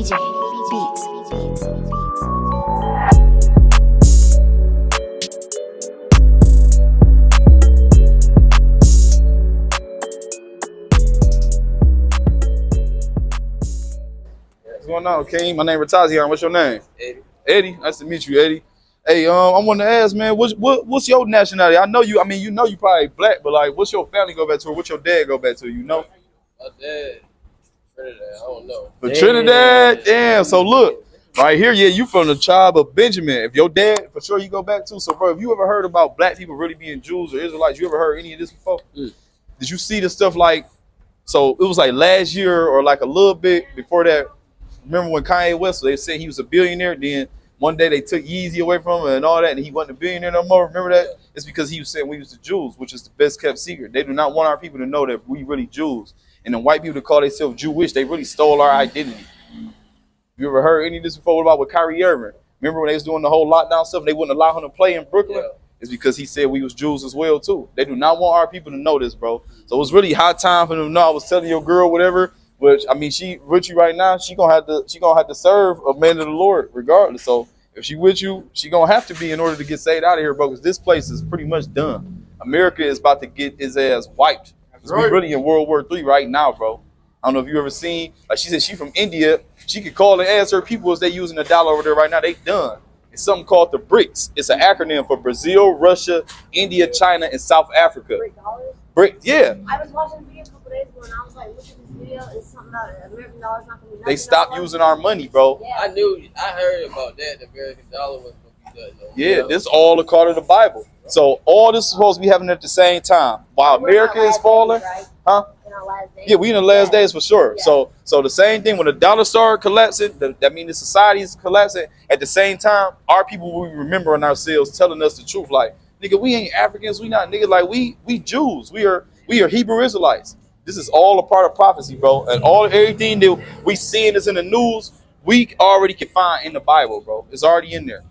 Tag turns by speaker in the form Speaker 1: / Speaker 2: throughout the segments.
Speaker 1: Beats.
Speaker 2: What's going on, King? My name is Tazian. What's your name?
Speaker 3: Eddie.
Speaker 2: Eddie. Nice to meet you, Eddie. Hey, I want to ask, man, what's your nationality? I know you. I mean, you know you probably black, but like, what's your family go back to, or what's your dad go back to? You know?
Speaker 3: My dad, Trinidad. I don't know.
Speaker 2: But Trinidad, damn. So look, right here, yeah, you from the tribe of Benjamin. If your dad, for sure, you go back to. So, bro, have you ever heard about black people really being Jews or Israelites? You ever heard any of this before? Did you see the stuff like? So it was like last year or like a little bit before that. Remember when Kanye West, they said he was a billionaire, then one day they took Yeezy away from him and all that, and he wasn't a billionaire no more. Remember that? It's because he was saying we was the Jews, which is the best kept secret. They do not want our people to know that we really Jews. And the white people that call themselves Jewish, they really stole our identity. You ever heard any of this before? What about with Kyrie Irving? Remember when they was doing the whole lockdown stuff and they wouldn't allow him to play in Brooklyn? Yeah. It's because he said we was Jews as well too. They do not want our people to know this, bro. So it was really high time for them to know. I was telling your girl whatever. Which I mean, she with you right now. She gonna have to serve a man of the Lord regardless. So if she with you, she gonna have to be in order to get saved out of here, bro. Because this place is pretty much done. America is about to get his ass wiped. Right. We're really in World War III right now, bro. I don't know if you ever seen. Like she said, she from India. She could call and ask her people as they using the dollar over there right now. They done. It's something called the BRICS. It's an acronym for Brazil, Russia, India, China, and South Africa. BRICS, yeah.
Speaker 4: I was watching a video a couple days ago and I was like, look at this video. It's something about American dollar's not going to be
Speaker 2: They stopped using our money, bro.
Speaker 4: Yeah.
Speaker 3: I heard about that. The American dollar was going to be done.
Speaker 2: Yeah, this all according to the Bible. So all this is supposed to be happening at the same time. While America is falling, huh?
Speaker 4: In our last days.
Speaker 2: Yeah, we in the last days for sure. Yeah. So the same thing, when the dollar started collapsing, that means the society is collapsing. At the same time, our people will be remembering ourselves, telling us the truth. Like, nigga, we ain't Africans. We not nigga. Like we Jews. We are Hebrew Israelites. This is all a part of prophecy, bro. And everything that we seeing is in the news, we already can find in the Bible, bro. It's already in there.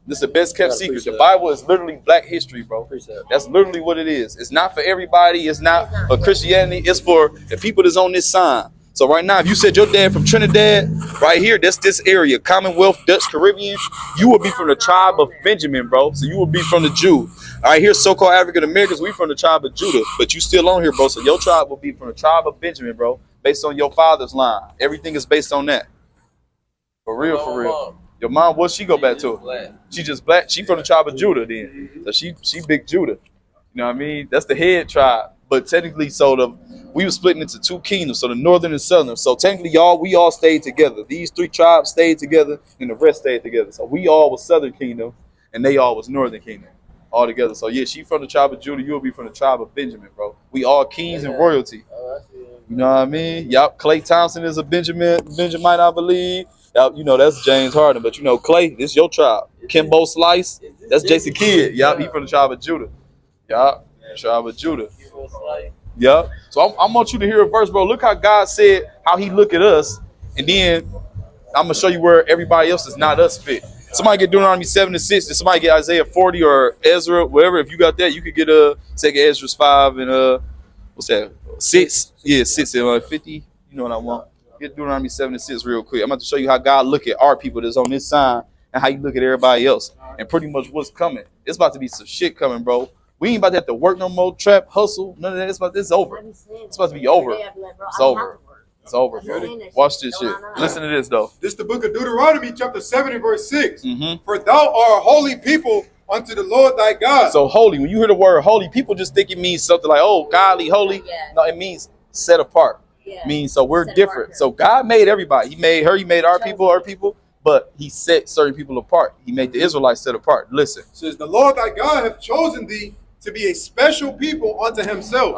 Speaker 2: This is the best kept secret. The Bible is literally black history, bro. That's literally what it is. It's not for everybody. It's not for Christianity. It's for the people that's on this sign. So right now, if you said your dad from Trinidad, right here, that's this area, Commonwealth, Dutch, Caribbean, you would be from the tribe of Benjamin, bro. So you would be from the Jew. All right, here's so-called African Americans, we from the tribe of Judah, but you still on here, bro. So your tribe will be from the tribe of Benjamin, bro, based on your father's line. Everything is based on that. For real, for real. Your mom, what she go back to?
Speaker 3: Black.
Speaker 2: She just black. She from the tribe of Judah then. So she big Judah. You know what I mean? That's the head tribe. But technically, we were splitting into two kingdoms, so the northern and southern. So technically, we all stayed together. These three tribes stayed together, and the rest stayed together. So we all was southern kingdom, and they all was northern kingdom, all together. So yeah, she from the tribe of Judah. You'll be from the tribe of Benjamin, bro. We all kings and royalty. You know what I mean? Yup. Clay Thompson is a Benjamite, I believe. You know, that's James Harden, but you know, Clay, this your tribe. Kimbo Slice, that's Jason Kidd. Yup, he from the tribe of Judah. Yup, tribe of Judah. Yup. So I want you to hear a verse, bro. Look how God said how he look at us, and then I'm going to show you where everybody else is not us fit. Somebody get Deuteronomy 7-6, and somebody get Isaiah 40 or Ezra, whatever. If you got that, you could get second Ezra's 5 and what's that? 6. Yeah, 6 and 50. You know what I want. Get Deuteronomy 7-6 real quick. I'm about to show you how God look at our people that's on this sign and how you look at everybody else and pretty much what's coming. It's about to be some shit coming, bro. We ain't about to have to work no more, trap, hustle, none of that. It's over. It's about to be over. It's over. It's over, bro. Watch this shit. Listen to this, though.
Speaker 5: This is the book of Deuteronomy, chapter 7 and verse 6. For thou art a holy people unto the Lord thy God.
Speaker 2: So holy, when you hear the word holy, people just think it means something like, oh, godly, holy. No, it means set apart. Means so we're different. So God made everybody. He made her. He made our people, but he set certain people apart. He made the Israelites set apart. Listen.
Speaker 5: Says the Lord thy God hath chosen thee to be a special people unto himself.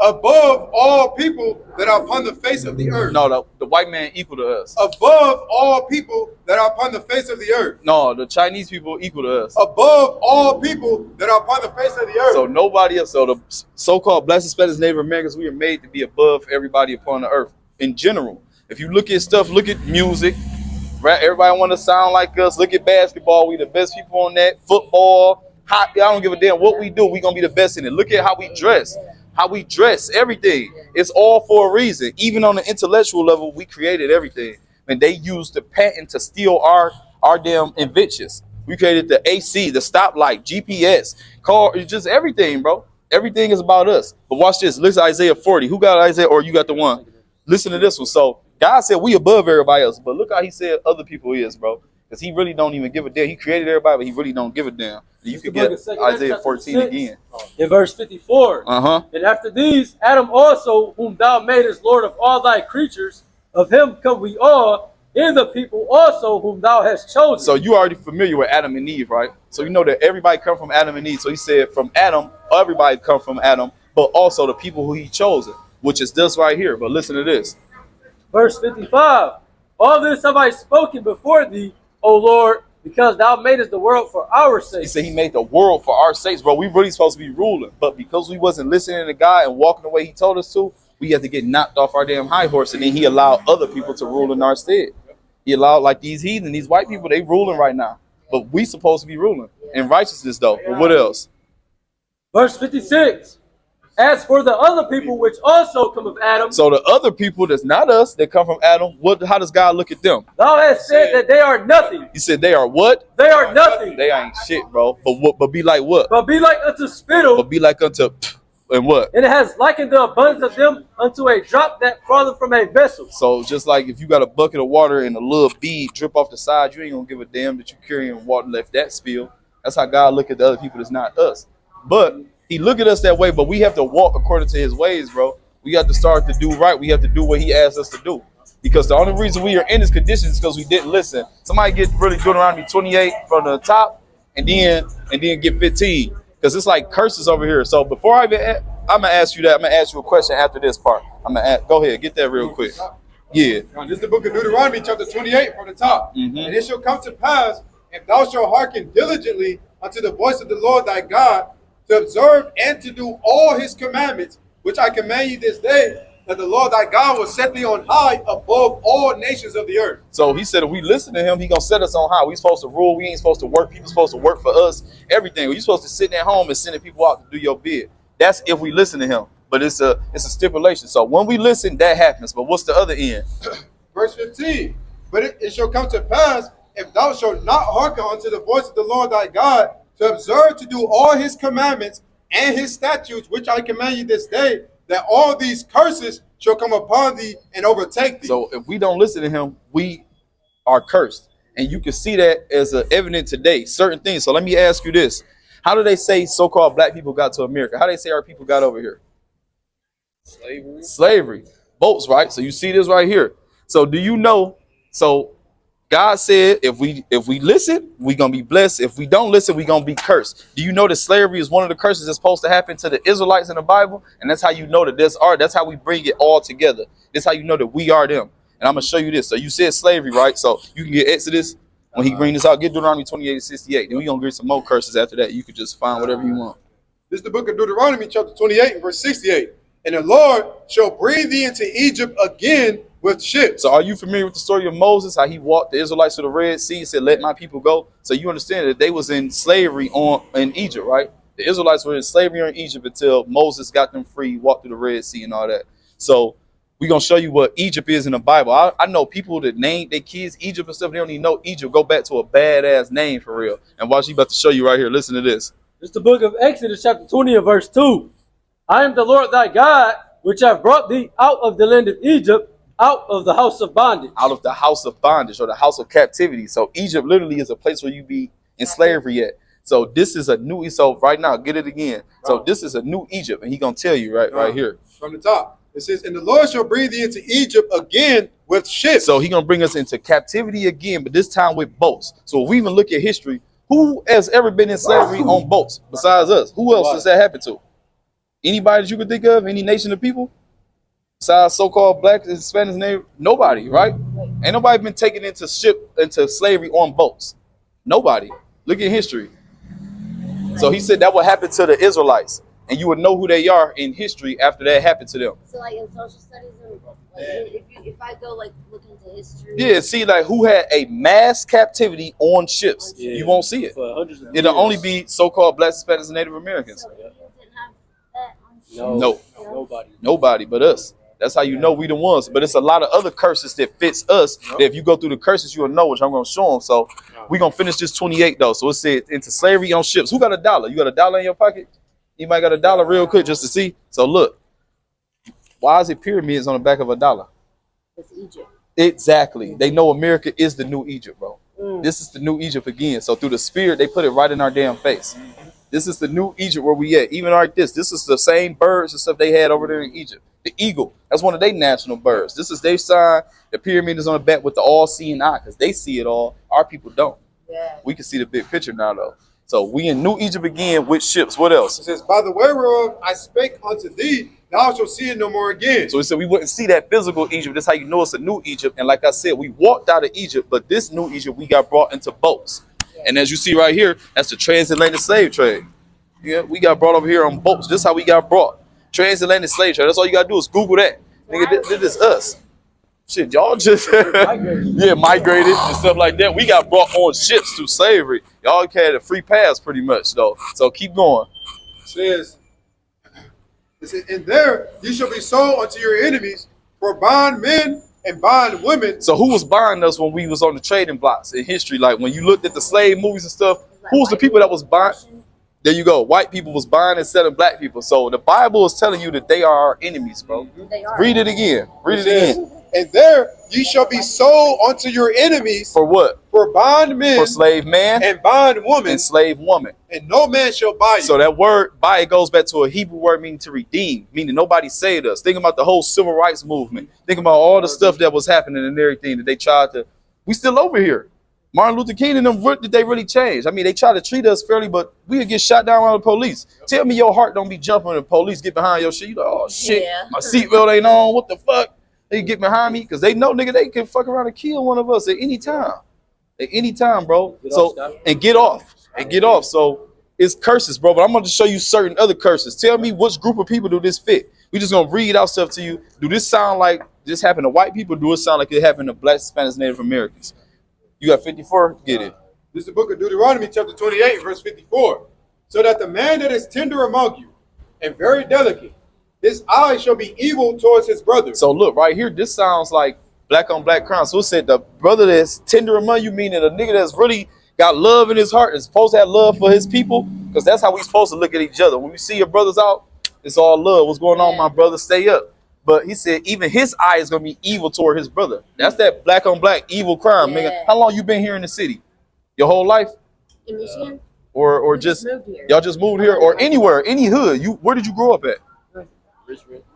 Speaker 5: Above all people that are upon the face of the earth.
Speaker 2: No, the white man equal to us.
Speaker 5: Above all people that are upon the face of the earth.
Speaker 2: No, the Chinese people equal to us.
Speaker 5: Above all people that are upon the face of the earth.
Speaker 2: So nobody else. So the so-called Black, Hispanics, Native Americans, we are made to be above everybody upon the earth in general. If you look at stuff, look at music. Right? Everybody want to sound like us. Look at basketball. We the best people on that. Football, hockey. I don't give a damn what we do. We gonna be the best in it. Look at how we dress. How we dress, everything. It's all for a reason. Even on the intellectual level, we created everything. and they used the patent to steal our damn inventions. We created the AC, the stoplight, GPS, car, it's just everything, bro. Everything is about us. But watch this. Listen to Isaiah 40. Who got Isaiah, or you got the one? Listen to this one. So God said we above everybody else, but look how he said other people is, bro. Because he really don't even give a damn. He created everybody, but he really don't give a damn. You could get Isaiah 14 again.
Speaker 1: In verse 54. And after these, Adam also, whom thou madest Lord of all thy creatures, of him come we all, in the people also whom thou hast chosen.
Speaker 2: So you already familiar with Adam and Eve, right? So you know that everybody come from Adam and Eve. So he said from Adam, everybody come from Adam, but also the people who he chosen, which is this right here. But listen to this.
Speaker 1: Verse 55. All this have I spoken before thee, O Lord, because thou madest the world for our sake.
Speaker 2: He said he made the world for our sakes, bro. We really supposed to be ruling. But because we wasn't listening to God and walking the way he told us to, we had to get knocked off our damn high horse. And then he allowed other people to rule in our stead. He allowed like these heathen, these white people, they ruling right now. But we supposed to be ruling in righteousness though. But what else?
Speaker 1: Verse 56. As for the other people which also come of Adam.
Speaker 2: So the other people that's not us, that come from Adam, how does God look at them?
Speaker 1: Thou hast said that they are nothing.
Speaker 2: He said they are what?
Speaker 1: They are nothing.
Speaker 2: They ain't shit, bro. But be like what?
Speaker 1: But be like unto spittle.
Speaker 2: But be like unto and what?
Speaker 1: And it has likened the abundance of them unto a drop that falleth from a vessel.
Speaker 2: So just like if you got a bucket of water and a little bead drip off the side, you ain't gonna give a damn that you carrying water left that spill. That's how God look at the other people that's not us. But he look at us that way, but we have to walk according to his ways, bro. We have to start to do right. We have to do what he asked us to do. Because the only reason we are in this condition is because we didn't listen. Somebody get really Deuteronomy 28 from the top and then get 15. Because it's like curses over here. So before I'm gonna ask you that, I'm gonna ask you a question after this part. Go ahead, get that real quick. Yeah.
Speaker 5: Now, this is the book of Deuteronomy, chapter 28 from the top. And it shall come to pass, if thou shalt hearken diligently unto the voice of the Lord thy God, to observe and to do all his commandments, which I command you this day, that the Lord thy God will set thee on high above all nations of the earth.
Speaker 2: So he said if we listen to him, he gonna set us on high. We supposed to rule. We ain't supposed to work. People supposed to work for us. Everything. You supposed to sit at home and sending people out to do your bid. That's if we listen to him. But it's a stipulation. So when we listen, that happens. But what's the other end?
Speaker 5: Verse 15. But it shall come to pass, if thou shalt not hearken unto the voice of the Lord thy God, to observe to do all his commandments and his statutes, which I command you this day, that all these curses shall come upon thee and overtake thee.
Speaker 2: So if we don't listen to him, we are cursed. And you can see that as evident today, certain things. So let me ask you this. How do they say so-called black people got to America? How do they say our people got over here? Slavery. Boats, right? So you see this right here. So do you know? So God said if we listen, we're going to be blessed. If we don't listen, we're going to be cursed. Do you know that slavery is one of the curses that's supposed to happen to the Israelites in the Bible? And that's how you know that that's how we bring it all together. That's how you know that we are them. And I'm going to show you this. So you said slavery, right? So you can get Exodus. When he bring this out, get Deuteronomy 28 and 68. Then we're going to get some more curses after that. You could just find whatever you want.
Speaker 5: This is the book of Deuteronomy, chapter 28 and verse 68. And the Lord shall bring thee into Egypt again with ships.
Speaker 2: So are you familiar with the story of Moses, how he walked the Israelites to the Red Sea and said, let my people go? So you understand that they was in slavery in Egypt, right? The Israelites were in slavery in Egypt until Moses got them free, walked through the Red Sea and all that. So we're going to show you what Egypt is in the Bible. I know people that name their kids Egypt and stuff. They don't even know Egypt. Go back to a badass name for real. And watch, he about to show you right here. Listen to this.
Speaker 1: It's the book of Exodus, chapter 20 and verse 2. I am the Lord thy God, which have brought thee out of the land of Egypt, out of the house of bondage.
Speaker 2: Out of the house of bondage, or the house of captivity. So Egypt literally is a place where you be in slavery at. So this is a new, so right now, get it again. So this is a new Egypt, and he going to tell you right here.
Speaker 5: From the top. It says, and the Lord shall bring thee into Egypt again with ships.
Speaker 2: So he going to bring us into captivity again, but this time with boats. So if we even look at history, who has ever been in slavery on boats besides us? Who else does that happen to? Anybody that you could think of? Any nation of people? Besides so-called black and Hispanics, name? Nobody, right? Ain't nobody been taken into slavery on boats. Nobody. Look at history. So he said that would happen to the Israelites. And you would know who they are in history after that happened to them.
Speaker 4: So like in social studies, if I go like look into history.
Speaker 2: Yeah, see like who had a mass captivity on ships. Yeah. You won't see it. It'll only be so-called black, Hispanics, and Native Americans.
Speaker 4: So Indians didn't have that on ships?
Speaker 2: No. Nobody but us. That's how you know we the ones. But it's a lot of other curses that fits us. That if you go through the curses, you'll know, which I'm going to show them. So we're going to finish this 28, though. So it said, into slavery on ships. Who got $1? You got $1 in your pocket? Anybody got $1 real quick just to see? So look. Why is it pyramids on the back of $1?
Speaker 4: It's Egypt.
Speaker 2: Exactly. They know America is the new Egypt, bro. This is the new Egypt again. So through the spirit, they put it right in our damn face. This is the new Egypt where we at. Even like this is the same birds and stuff they had over there in Egypt. The eagle, that's one of their national birds. This is their sign. The pyramid is on the back with the all-seeing eye because they see it all. Our people don't. Yeah. We can see the big picture now, though. So we in New Egypt again with ships. What else?
Speaker 5: It says, by the way whereof I spake unto thee, thou shalt see it no more again.
Speaker 2: So he said we wouldn't see that physical Egypt. That's how you know it's a new Egypt. And like I said, we walked out of Egypt, but this new Egypt, we got brought into boats. And as you see right here, that's the transatlantic slave trade. Yeah, we got brought over here on boats. This is how we got brought. Transatlantic slave trade. That's all you got to do is Google that. Nigga, this is us. Shit, y'all just migrated and stuff like that. We got brought on ships through slavery. Y'all had a free pass pretty much, though. So keep going.
Speaker 5: It says, and there you shall be sold unto your enemies for bondmen and bondwomen.
Speaker 2: So who was buying us when we was on the trading blocks in history? Like when you looked at the slave movies and stuff, who was the people that was buying? There you go. White people was buying and selling black people. So the Bible is telling you that they are our enemies, bro. Read it again. Read it again.
Speaker 5: And there ye shall be sold unto your enemies.
Speaker 2: For what?
Speaker 5: For bondmen.
Speaker 2: For slave man.
Speaker 5: And bondwoman.
Speaker 2: And slave woman.
Speaker 5: And no man shall buy you.
Speaker 2: So that word buy, it goes back to a Hebrew word meaning to redeem. Meaning nobody saved us. Think about the whole civil rights movement. Think about all the stuff that was happening and everything that they tried to. We still over here. Martin Luther King and them, what did they really change? I mean, they try to treat us fairly, but we would get shot down by the police. Tell me your heart don't be jumping when the police get behind your shit. You like, oh shit, my seatbelt ain't on. What the fuck? They get behind me because they know, nigga, they can fuck around and kill one of us at any time. At any time, bro. And get off. So it's curses, bro. But I'm going to show you certain other curses. Tell me which group of people do this fit. We just going to read out stuff to you. Do this sound like this happened to white people? Do it sound like it happened to black, Spanish, Native Americans? You got 54? Get it.
Speaker 5: This is the book of Deuteronomy, chapter 28, verse 54. So that the man that is tender among you and very delicate, his eye shall be evil towards his brother.
Speaker 2: So look, right here, this sounds like black on black crime. So it said the brother that's tender among you, meaning a nigga that's really got love in his heart, is supposed to have love for his people, because that's how we supposed to look at each other. When we see your brothers out, it's all love. What's going on, my brother? Stay up. But he said even his eye is going to be evil toward his brother. That's that black on black evil crime, nigga. How long you been here in the city? Your whole life?
Speaker 4: In Michigan?
Speaker 2: Or just y'all just moved here? Or anywhere, any hood? Where did you grow up at?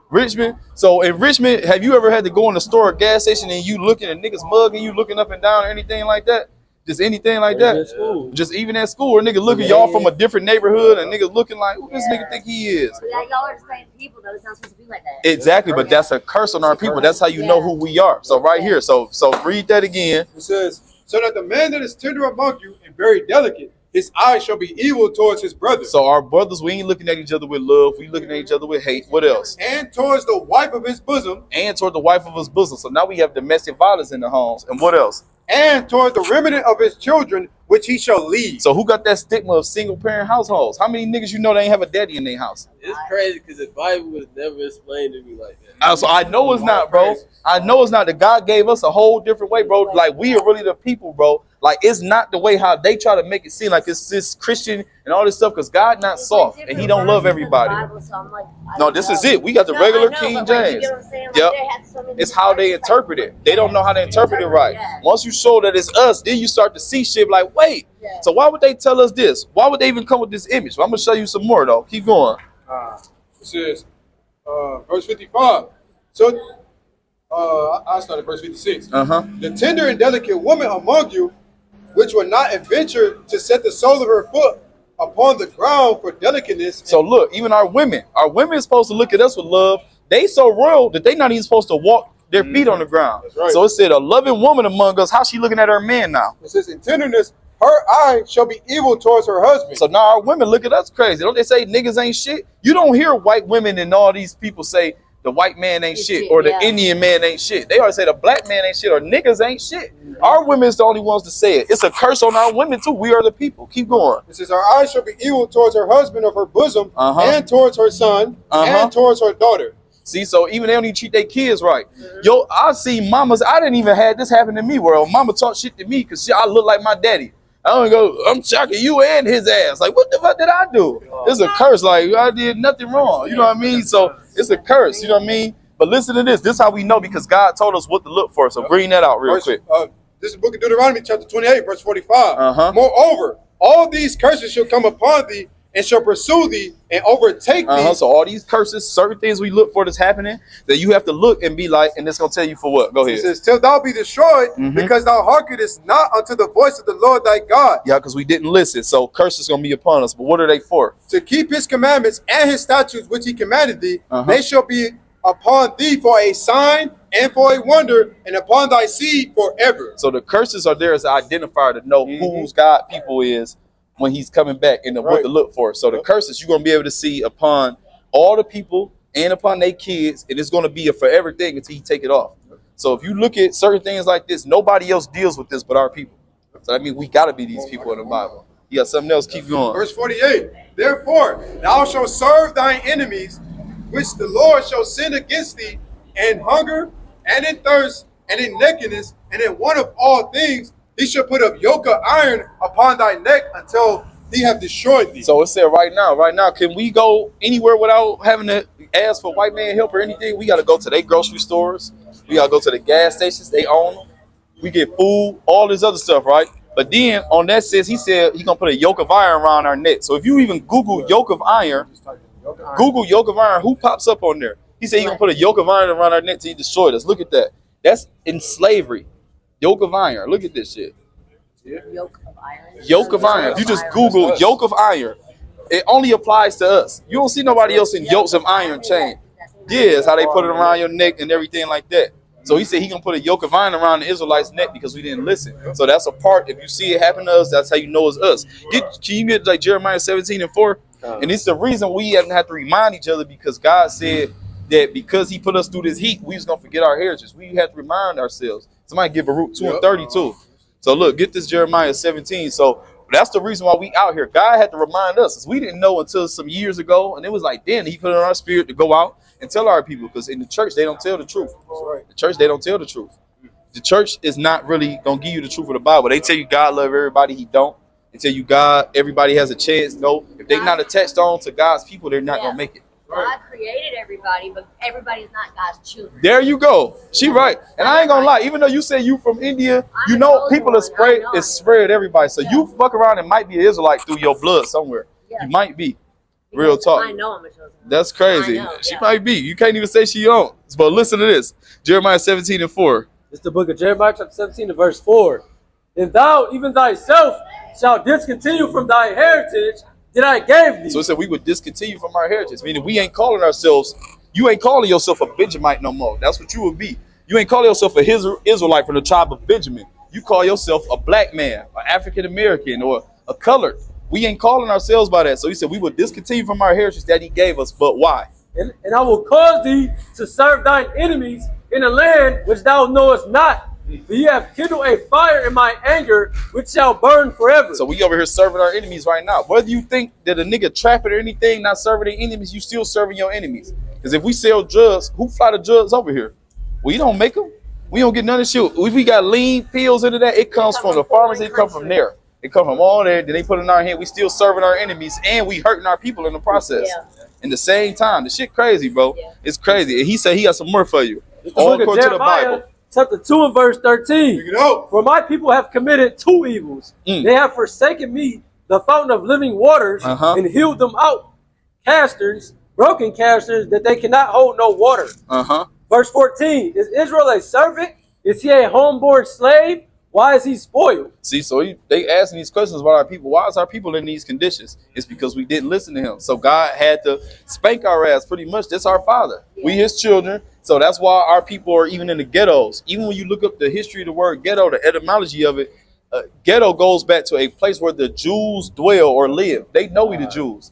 Speaker 2: Richmond. So in Richmond, have you ever had to go in the store or gas station and you looking at niggas mugging you, looking up and down or anything like that? Just anything like that? Just even at school, or nigga looking y'all from a different neighborhood and niggas looking like, who this nigga think he is?
Speaker 4: Yeah, y'all are the same people, though. It's not supposed to be like that.
Speaker 2: Exactly, but that's a curse on our people. That's how you know who we are. So right here, so read that again.
Speaker 5: It says, so that the man that is tender among you and very delicate, his eye shall be evil towards his brother.
Speaker 2: So our brothers, we ain't looking at each other with love. We looking at each other with hate. What else?
Speaker 5: And towards the wife of his bosom.
Speaker 2: And toward the wife of his bosom. So now we have domestic violence in the homes. And what else?
Speaker 5: And toward the remnant of his children, which he shall lead.
Speaker 2: So who got that stigma of single parent households? How many niggas you know they ain't have a daddy in their house?
Speaker 3: It's crazy because the Bible was never explained to me like that.
Speaker 2: So I know it's not, bro. I know it's not. The God gave us a whole different way, bro. Like we are really the people, bro. Like it's not the way how they try to make it seem like it's this Christian and all this stuff, because God not soft and he don't love everybody. No, this is it. We got the regular King James. Yep. It's how they interpret it. They don't know how to interpret it right. Once you show that it's us, then you start to see shit like, wait, so why would they tell us this? Why would they even come with this image? Well, I'm going to show you some more, though. Keep going.
Speaker 5: It says, verse 55. So, I started verse 56. The tender and delicate woman among you, which will not adventure to set the sole of her foot upon the ground for delicateness.
Speaker 2: So look, even our women is supposed to look at us with love. They so royal that they not even supposed to walk their feet on the ground. Right. So it said a loving woman among us. How's she looking at her man now?
Speaker 5: It says in tenderness, her eye shall be evil towards her husband.
Speaker 2: So now our women look at us crazy. Don't they say niggas ain't shit? You don't hear white women and all these people say the white man ain't shit, or the Indian man ain't shit. They always say the black man ain't shit, or niggas ain't shit. Our women's the only ones to say it. It's a curse on our women too. We are the people. Keep going.
Speaker 5: It says, her eyes shall be evil towards her husband of her bosom, and towards her son, and towards her daughter.
Speaker 2: See, so even they don't even treat their kids right. Yo, I see mamas. I didn't even have this happen to me. Where mama talk shit to me because I look like my daddy. I don't go. I'm shocking you and his ass. Like, what the fuck did I do? It's a curse. Like, I did nothing wrong. You know what I mean? So it's a curse. You know what I mean? But listen to this. This is how we know because God told us what to look for. So bring that out real quick.
Speaker 5: This is the book of Deuteronomy, chapter 28, verse 45. Moreover, all these curses shall come upon thee and shall pursue thee and overtake thee.
Speaker 2: So all these curses, certain things we look for that's happening, that you have to look and be like, and it's going to tell you for what? Go ahead.
Speaker 5: It says, till thou be destroyed, because thou hearkenest not unto the voice of the Lord thy God.
Speaker 2: Yeah, because we didn't listen. So curses going to be upon us. But what are they for?
Speaker 5: To keep his commandments and his statutes which he commanded thee, they shall be upon thee for a sign and for a wonder, and upon thy seed forever.
Speaker 2: So the curses are there as an identifier to know whose God people is when he's coming back and what to look for. So the curses you're going to be able to see upon all the people and upon their kids, and it's going to be a forever thing until he take it off. So if you look at certain things like this, nobody else deals with this but our people. So I mean, we got to be these people in the Bible. You got something else? Keep going.
Speaker 5: Verse 48. Therefore, thou shalt serve thine enemies, which the Lord shall send against thee, in hunger and in thirst and in nakedness and in want of all things. He shall put a yoke of iron upon thy neck until he have destroyed thee.
Speaker 2: So it said right now, can we go anywhere without having to ask for white man help or anything? We got to go to their grocery stores. We got to go to the gas stations. They own them. We get food, all this other stuff, right? But then on that says, he said he's going to put a yoke of iron around our neck. So if you even Google yoke of iron, who pops up on there? He said he's going to put a yoke of iron around our neck till he destroyed us. Look at that. That's in slavery. Yoke of iron. Look at this shit.
Speaker 4: Yoke of iron.
Speaker 2: Yoke of iron. If you just Google yoke of iron, it only applies to us. You don't see nobody else in yokes of iron chain. Yeah, it's how they put it around your neck and everything like that. So he said he's going to put a yoke of iron around the Israelites' neck because we didn't listen. So that's a part. If you see it happen to us, that's how you know it's us. Can you get like Jeremiah 17:4? And it's the reason we haven't had to remind each other because God said that because he put us through this heat, we was going to forget our heritage. We have to remind ourselves. Somebody give Baruch 2:32. So look, get this Jeremiah 17. So that's the reason why we out here. God had to remind us. We didn't know until some years ago. And it was like, then he put it on our spirit to go out and tell our people. Because in the church, they don't tell the truth. The church, they don't tell the truth. The church is not really going to give you the truth of the Bible. They tell you God love everybody. He don't. They tell you God, everybody has a chance. No, if they're not attached on to God's people, they're not going to make it.
Speaker 4: God created everybody, but everybody's not God's children.
Speaker 2: There you go. She right. And I ain't gonna lie, even though you say you from India, you know people are spread everybody. So you fuck around and might be an Israelite through your blood somewhere. You might be. Real talk.
Speaker 4: I know I'm a chosen one.
Speaker 2: That's crazy. She might be. You can't even say she don't. But listen to this. Jeremiah 17:4.
Speaker 1: It's the book of Jeremiah chapter 17 and verse 4. And thou, even thyself, shalt discontinue from thy heritage that I gave thee.
Speaker 2: So it said we would discontinue from our heritage, meaning we ain't calling ourselves, you ain't calling yourself a Benjamite no more. That's what you would be. You ain't calling yourself a Israelite from the tribe of Benjamin. You call yourself a black man, an African American, or a colored. We ain't calling ourselves by that. So he said we would discontinue from our heritage that he gave us, but why?
Speaker 1: And I will cause thee to serve thine enemies in a land which thou knowest not. For ye have kindled a fire in my anger, which shall burn forever.
Speaker 2: So we over here serving our enemies right now. Whether you think that a nigga trapping or anything, not serving their enemies, you still serving your enemies. Because if we sell drugs, who fly the drugs over here? We don't make them. We don't get none of shit. If we got lean pills into that, it comes from the farmers. It come from there. It come from all there. Then they put it in our hand. We still serving our enemies, and we hurting our people in the process. In the same time, the shit crazy, bro. It's crazy. And he said he got some more for you. All according to the Bible.
Speaker 1: Chapter 2 and verse 13. For my people have committed two evils. They have forsaken me, the fountain of living waters, and healed them out. Casters, broken casters, that they cannot hold no water. Verse 14. Is Israel a servant? Is he a homeborn slave? Why is he spoiled?
Speaker 2: See, so they asking these questions about our people. Why is our people in these conditions? It's because we didn't listen to him. So God had to spank our ass pretty much. That's our father. We his children. So that's why our people are even in the ghettos. Even when you look up the history of the word ghetto, the etymology of it, ghetto goes back to a place where the Jews dwell or live. They know we the Jews.